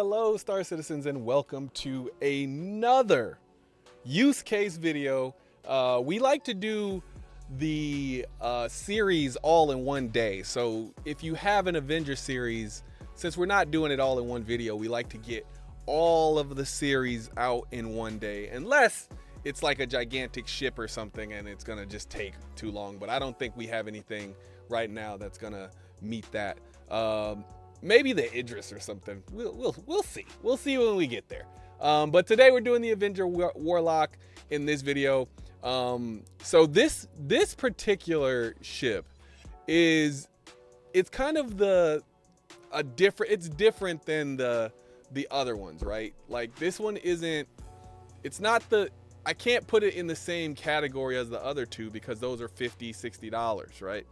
Hello, Star Citizens, and welcome to another use case video. We like to do the series all in one day. So if you have an Avenger series, since we're not doing it all in one video, we like to get all of the series out in one day, unless it's like a gigantic ship or something and it's gonna just take too long. But I don't think we have anything right now that's gonna meet that. Maybe the Idris or something. We'll see. We'll see when we get there. But today we're doing the Avenger Warlock in this video. So this particular ship it's kind of it's different than the other ones, right? Like this one I can't put it in the same category as the other two because those are $50, $60, right?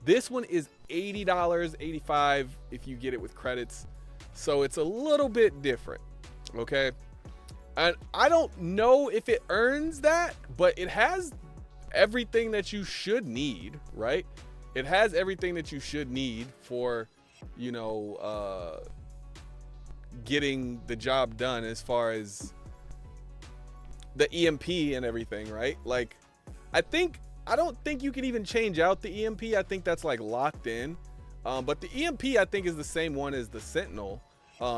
This one is $80, $85 if you get it with credits. So it's a little bit different, okay? And I don't know if it earns that, but it has everything that you should need, right? It has everything that you should need for, getting the job done as far as the EMP and everything, right? Like, I don't think you can even change out the EMP. I think that's like locked in. But the EMP I think is the same one as the Sentinel,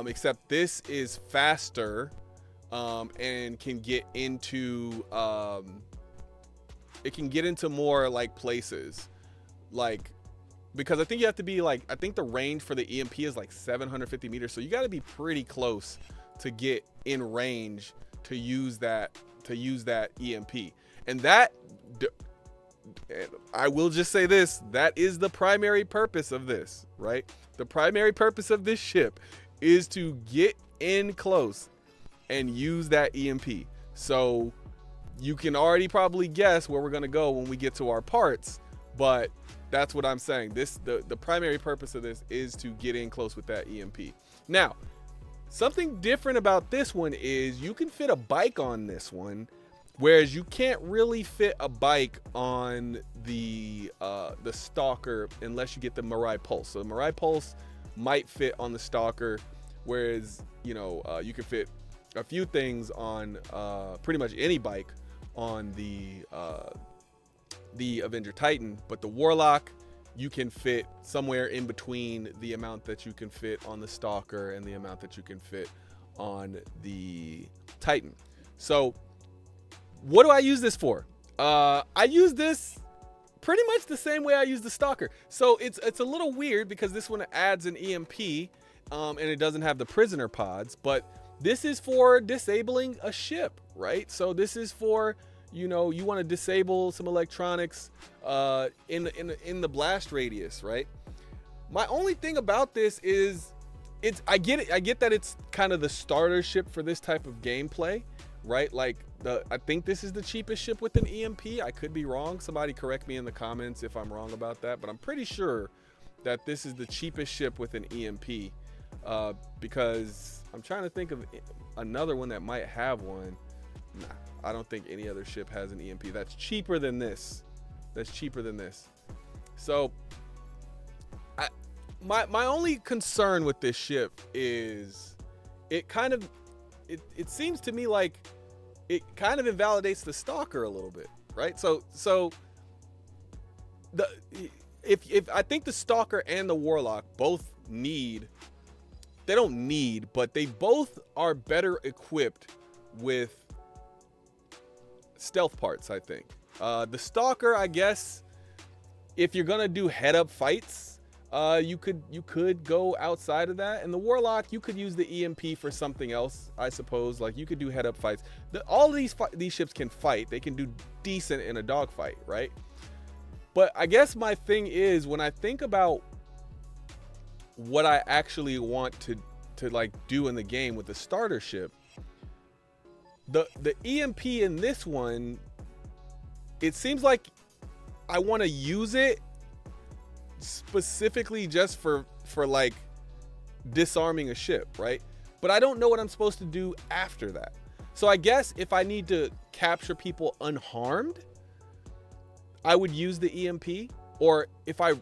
except this is faster and can get into more like places, like, because I think you have to be like, I think the range for the EMP is like 750 meters, so you got to be pretty close to get in range to use that EMP. And that, I will just say this, that is the primary purpose of this, right? The primary purpose of this ship is to get in close and use that EMP. So you can already probably guess where we're going to go when we get to our parts, but that's what I'm saying. The primary purpose of this is to get in close with that EMP. Now, something different about this one is you can fit a bike on this one, whereas you can't really fit a bike on the Stalker unless you get the Mirai Pulse. So the Mirai Pulse might fit on the Stalker, whereas you can fit a few things on pretty much any bike on the Avenger Titan. But the Warlock, you can fit somewhere in between the amount that you can fit on the Stalker and the amount that you can fit on the Titan. So what do I use this for? I use this pretty much the same way I use the Stalker. So it's a little weird because this one adds an EMP and it doesn't have the prisoner pods, but this is for disabling a ship, right? So this is for, you want to disable some electronics in the blast radius, right? My only thing about this is I get that it's kind of the starter ship for this type of gameplay, right? Like I think this is the cheapest ship with an EMP. I could be wrong. Somebody correct me in the comments if I'm wrong about that, but I'm pretty sure that this is the cheapest ship with an EMP, because I'm trying to think of another one that might have one. Nah, I don't think any other ship has an EMP that's cheaper than this. So my only concern with this ship is it seems to me like it kind of invalidates the Stalker a little bit, right? So if I think the Stalker and the Warlock both but they both are better equipped with stealth parts, I think. The Stalker, I guess, if you're gonna do head-up fights, you could go outside of that. And the Warlock, you could use the EMP for something else, I suppose. Like, you could do head-up fights. All of these ships can fight. They can do decent in a dogfight, right? But I guess my thing is, when I think about what I actually want to like do in the game with the starter ship, the EMP in this one, it seems like I want to use it specifically just for like disarming a ship, right? But I don't know what I'm supposed to do after that. So I guess if I need to capture people unharmed, I would use the EMP. Or if I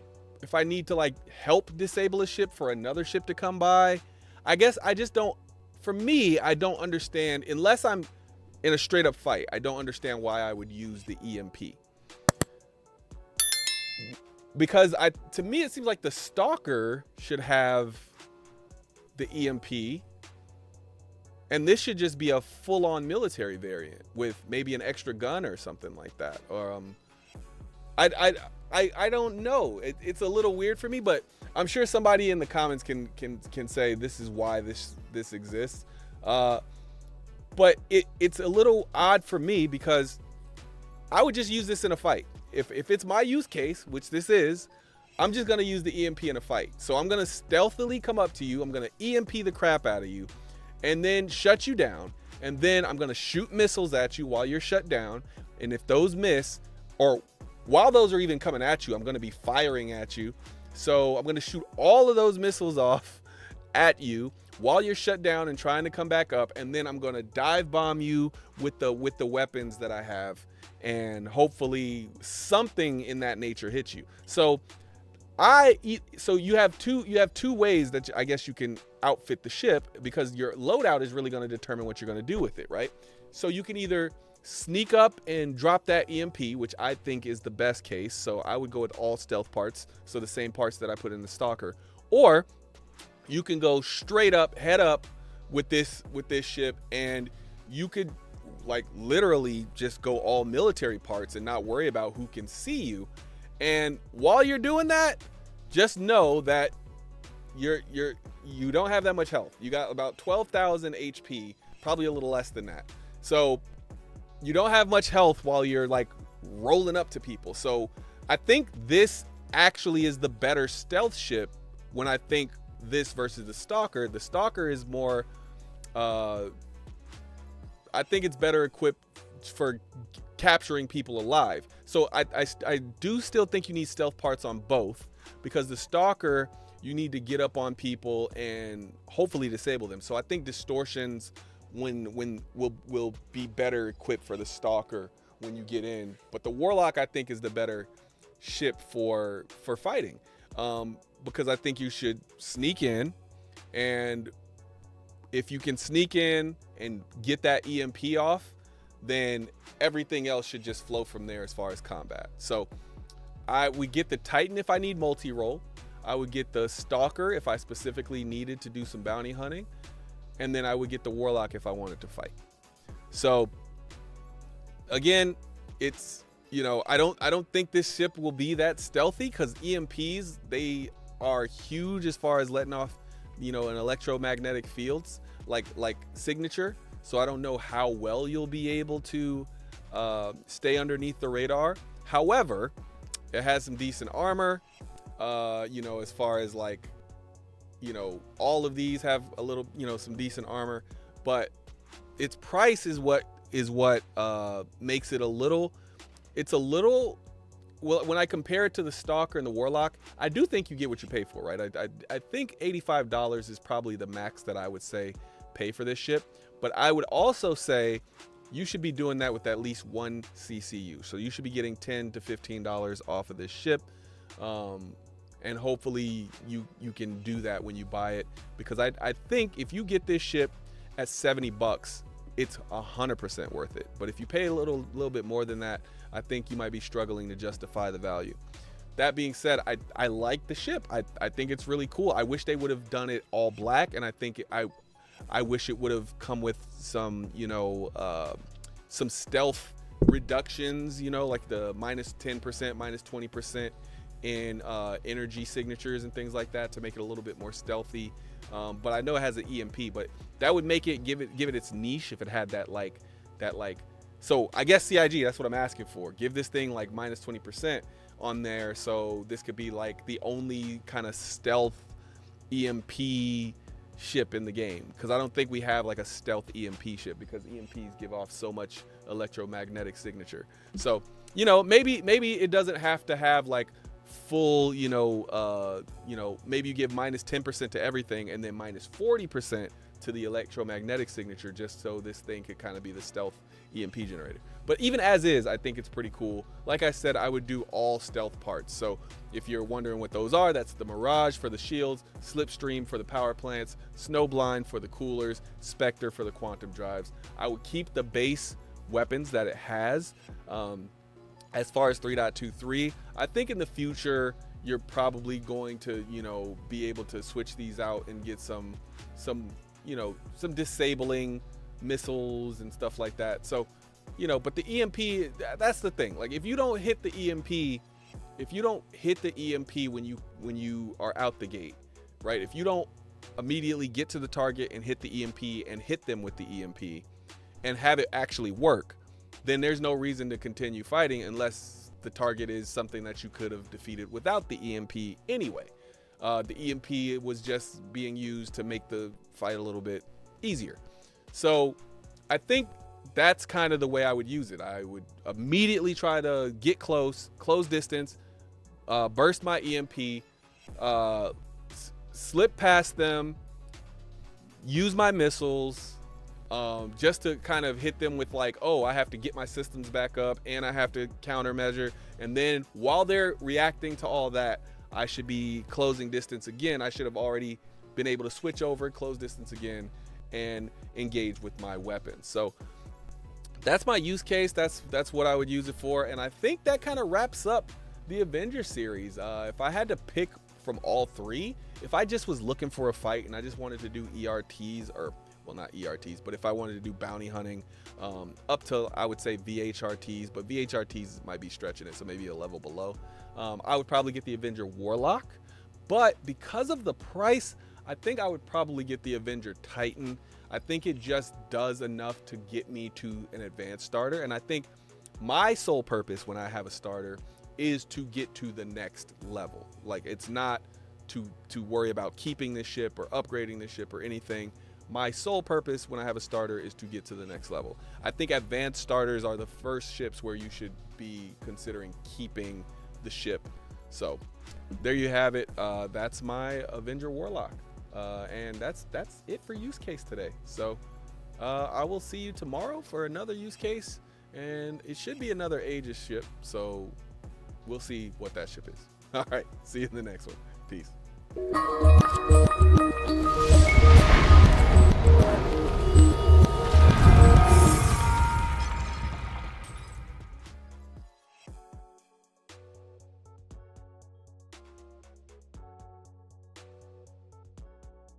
need to like help disable a ship for another ship to come by, I guess I just don't for me, I don't understand, unless I'm in a straight up fight, I don't understand why I would use the EMP. Because to me, it seems like the Stalker should have the EMP, and this should just be a full-on military variant with maybe an extra gun or something like that. Or I don't know. It's a little weird for me, but I'm sure somebody in the comments can say this is why this exists. But it's a little odd for me because I would just use this in a fight. If it's my use case, which this is, I'm just gonna use the EMP in a fight. So I'm gonna stealthily come up to you, I'm gonna EMP the crap out of you, and then shut you down. And then I'm gonna shoot missiles at you while you're shut down. And if those miss, or while those are even coming at you, I'm gonna be firing at you. So I'm gonna shoot all of those missiles off at you while you're shut down and trying to come back up. And then I'm gonna dive bomb you with the weapons that I have, and hopefully something in that nature hits you. So you have two ways that I guess you can outfit the ship, because your loadout is really going to determine what you're going to do with it, right? So you can either sneak up and drop that EMP, which I think is the best case. So I would go with all stealth parts, so the same parts that I put in the Stalker, or you can go straight up, head up with this ship, and you could like literally just go all military parts and not worry about who can see you. And while you're doing that, just know that you don't have that much health. You got about 12,000 HP, probably a little less than that. So you don't have much health while you're like rolling up to people. So I think this actually is the better stealth ship when I think this versus the Stalker. The Stalker is more I think it's better equipped for capturing people alive. So I do still think you need stealth parts on both, because the Stalker, you need to get up on people and hopefully disable them. So I think distortions will be better equipped for the Stalker when you get in. But the Warlock, I think, is the better ship for fighting, because I think you should sneak in, and if you can sneak in and get that EMP off, then everything else should just flow from there as far as combat. So I would get the Titan if I need multi-role. I would get the Stalker if I specifically needed to do some bounty hunting. And then I would get the Warlock if I wanted to fight. So again, it's, you know, I don't think this ship will be that stealthy, because EMPs, they are huge as far as letting off, you know, an electromagnetic fields like signature. So I don't know how well you'll be able to stay underneath the radar. However, it has some decent armor, you know, as far as like, you know, all of these have a little, you know, some decent armor, but its price is what makes it a little, well, when I compare it to the Stalker and the Warlock, I do think you get what you pay for, right? I think $85 is probably the max that I would say pay for this ship. But I would also say you should be doing that with at least one CCU. So you should be getting $10 to $15 off of this ship. And hopefully you can do that when you buy it, because I think if you get this ship at $70, it's 100% worth it. But if you pay a little bit more than that, I think you might be struggling to justify the value. That being said, I like the ship. I think it's really cool. I wish they would have done it all black, and I think I wish it would have come with some, you know, some stealth reductions, you know, like the -10%, -20% in energy signatures and things like that, to make it a little bit more stealthy. But I know it has an EMP, but that would make it give it its niche if it had that like. So I guess CIG, that's what I'm asking for. Give this thing like -20% on there, so this could be like the only kind of stealth EMP ship in the game, because I don't think we have like a stealth EMP ship, because EMPs give off so much electromagnetic signature. So, you know, maybe it doesn't have to have like full, you know, maybe you give -10% to everything and then -40% to the electromagnetic signature, just so this thing could kind of be the stealth EMP generator. But even as is, I think it's pretty cool. Like I said, I would do all stealth parts. So if you're wondering what those are, that's the Mirage for the shields, Slipstream for the power plants, Snowblind for the coolers, Spectre for the quantum drives. I would keep the base weapons that it has. As far as 3.23, I think in the future you're probably going to, be able to switch these out and get some disabling missiles and stuff like that. So, but the EMP, that's the thing. Like, if you don't hit the EMP, when you are out the gate, right? If you don't immediately get to the target and hit the EMP and hit them with the EMP and have it actually work, then there's no reason to continue fighting unless the target is something that you could have defeated without the EMP anyway. The EMP was just being used to make the fight a little bit easier. So I think that's kind of the way I would use it. I would immediately try to get close distance, burst my EMP, slip past them, use my missiles, just to kind of hit them with like, oh, I have to get my systems back up and I have to countermeasure. And then while they're reacting to all that, I should be closing distance again. I should have already been able to switch over, close distance again, and engage with my weapons. So that's my use case. That's what I would use it for. And I think that kind of wraps up the Avenger series. If I had to pick from all three, if I just was looking for a fight and I just wanted to do ERTs, or well, not ERTs, but if I wanted to do bounty hunting, up to, I would say VHRTs, but VHRTs might be stretching it, so maybe a level below. I would probably get the Avenger Warlock, but because of the price, I think I would probably get the Avenger Titan. I think it just does enough to get me to an advanced starter, and I think my sole purpose when I have a starter is to get to the next level. Like, it's not to worry about keeping this ship or upgrading this ship or anything. My sole purpose when I have a starter is to get to the next level. I think advanced starters are the first ships where you should be considering keeping the ship. So there you have it. That's my Avenger Warlock. And that's it for use case today. So I will see you tomorrow for another use case, and it should be another Aegis ship. So we'll see what that ship is. All right. See you in the next one. Peace.